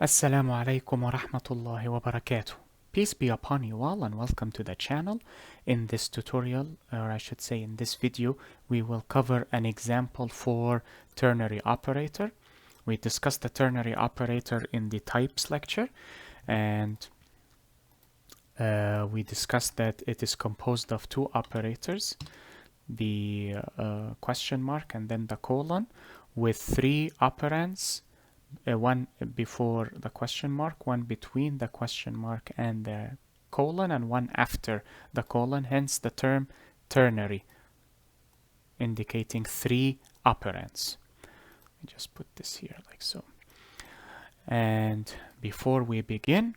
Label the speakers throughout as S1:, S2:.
S1: Assalamu alaikum wa rahmatullahi wa barakatuh. Peace be upon you all and welcome to the channel. In this tutorial, or I should say in this video, we will cover an example for ternary operator. We discussed the ternary operator in the types lecture, and we discussed that it is composed of two operators, the question mark and then the colon, with three operands, one before the question mark, one between the question mark and the colon, and one after the colon, hence the term ternary, indicating three operands. Let me just put this here like so. And before we begin,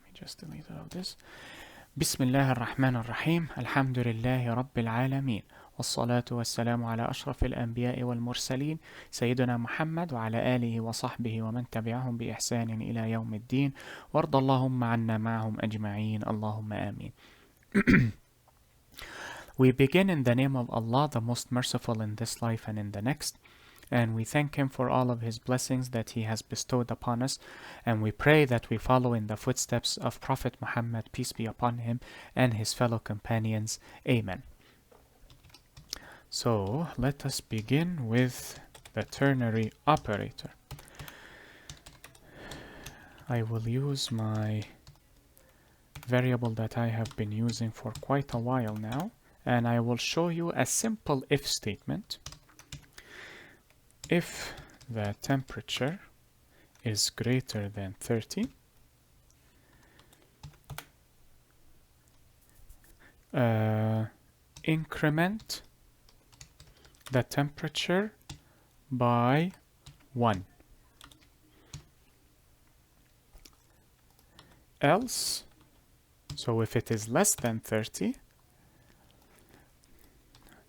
S1: let me just delete all of this. Bismillah ar-Rahman ar-Rahim, alhamdulillahi rabbil alameen. والصلاة والسلام على أشرف الأنبياء والمرسلين سيدنا محمد وعلى آله وصحبه ومن تبعهم بإحسان إلى يوم الدين وارض اللهم عنا معهم أجمعين اللهم آمين. We begin in the name of Allah, the most merciful in this life and in the next, and we thank Him for all of His blessings that He has bestowed upon us, and we pray that we follow in the footsteps of Prophet Muhammad, peace be upon him, and his fellow companions. Amen. So let us begin with the ternary operator. I will use my variable that I have been using for quite a while now, and I will show you a simple if statement. If the temperature is greater than 30, increment the temperature by 1. Else, so if it is less than 30,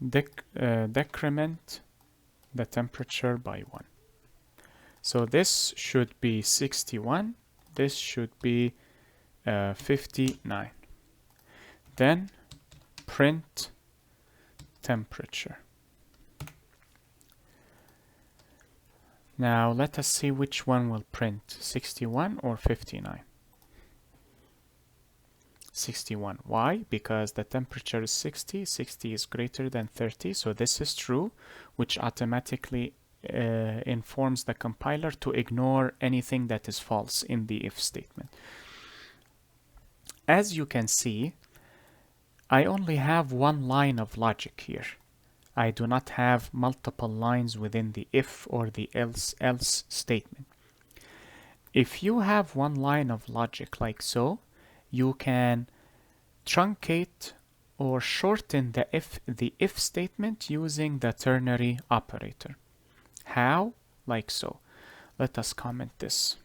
S1: decrement the temperature by 1. So this should be 61, this should be 59. Then print temperature. Now let us see which one will print, 61 or 59. 61. Why? Because the temperature is 60. 60 is greater than 30, so this is true, which automatically informs the compiler to ignore anything that is false in the if statement. As you can see, I only have one line of logic here. I do not have multiple lines within the if or the else statement. If you have one line of logic like so, you can truncate or shorten the if statement using the ternary operator. How? Like so. Let us comment this.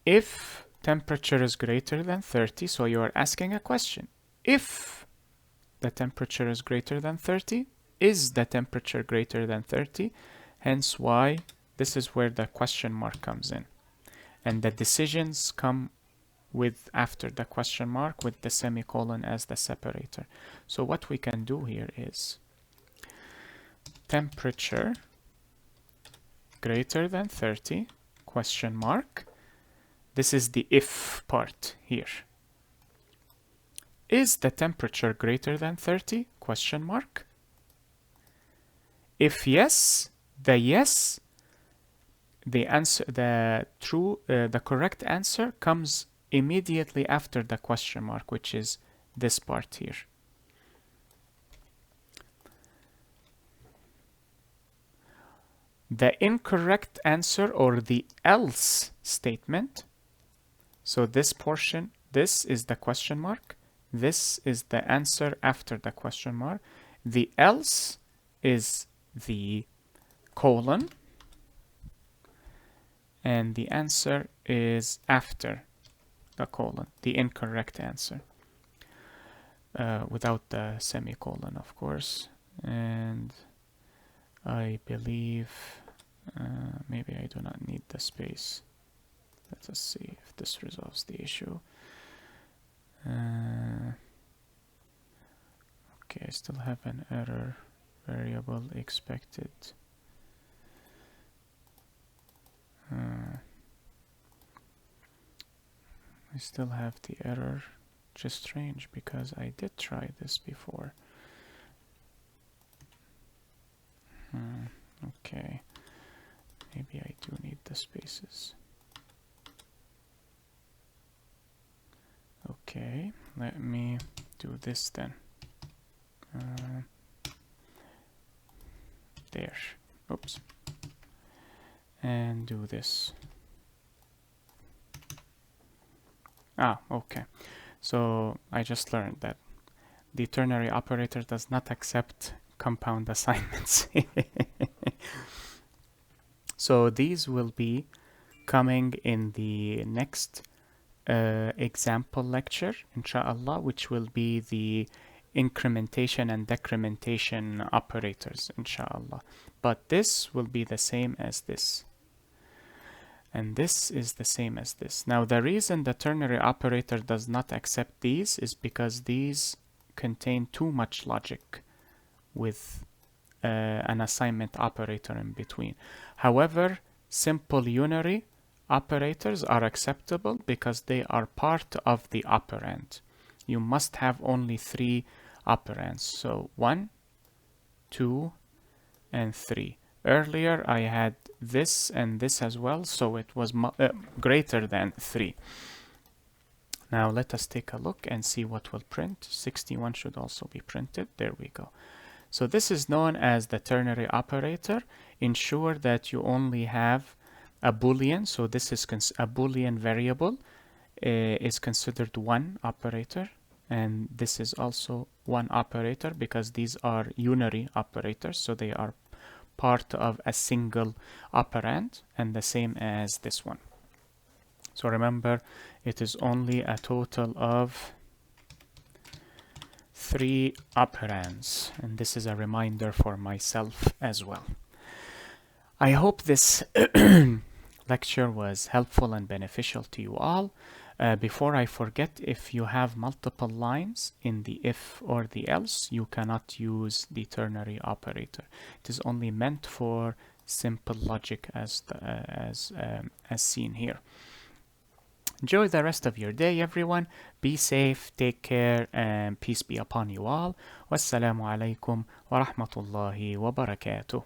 S1: If temperature is greater than 30, so you are asking a question. If the temperature is greater than 30, is the temperature greater than 30? Hence why this is where the question mark comes in. And the decisions come with after the question mark with the semicolon as the separator. So what we can do here is temperature greater than 30 question mark. This is the if part here. Is the temperature greater than 30 question mark? If yes, the answer, the correct answer comes immediately after the question mark, which is this part here. The incorrect answer, or the else statement, so this portion, this is the question mark, this is the answer after the question mark, the else is the colon, and the answer is after the colon, the incorrect answer, without the semicolon, of course. And I believe maybe I do not need the space. Let us see if this resolves the issue. Okay, I still have an error. Variable expected I still have the error, which is strange because I did try this before. Okay, maybe I do need the spaces. Okay, let me do this then. There, oops, and do this. Okay, so I just learned that the ternary operator does not accept compound assignments. So these will be coming in the next example lecture, inshallah, which will be the incrementation and decrementation operators, inshallah. But this will be the same as this. And this is the same as this. Now, the reason the ternary operator does not accept these is because these contain too much logic with an assignment operator in between. However, simple unary operators are acceptable because they are part of the operand. You must have only 3 operands. So 1, 2, and 3. Earlier I had this and this as well, so it was greater than 3. Now let us take a look and see what will print. 61 should also be printed. There we go. So this is known as the ternary operator. Ensure that you only have a boolean. So this is a boolean variable is considered one operator, and this is also one operator because these are unary operators, so they are part of a single operand, and the same as this one. So remember, it is only a total of 3 operands, and this is a reminder for myself as well. I hope this lecture was helpful and beneficial to you all. Before I forget, if you have multiple lines in the if or the else, you cannot use the ternary operator. It is only meant for simple logic as seen here. Enjoy the rest of your day, everyone. Be safe, take care, and peace be upon you all. Wassalamu alaikum wa rahmatullahi wa barakatuh.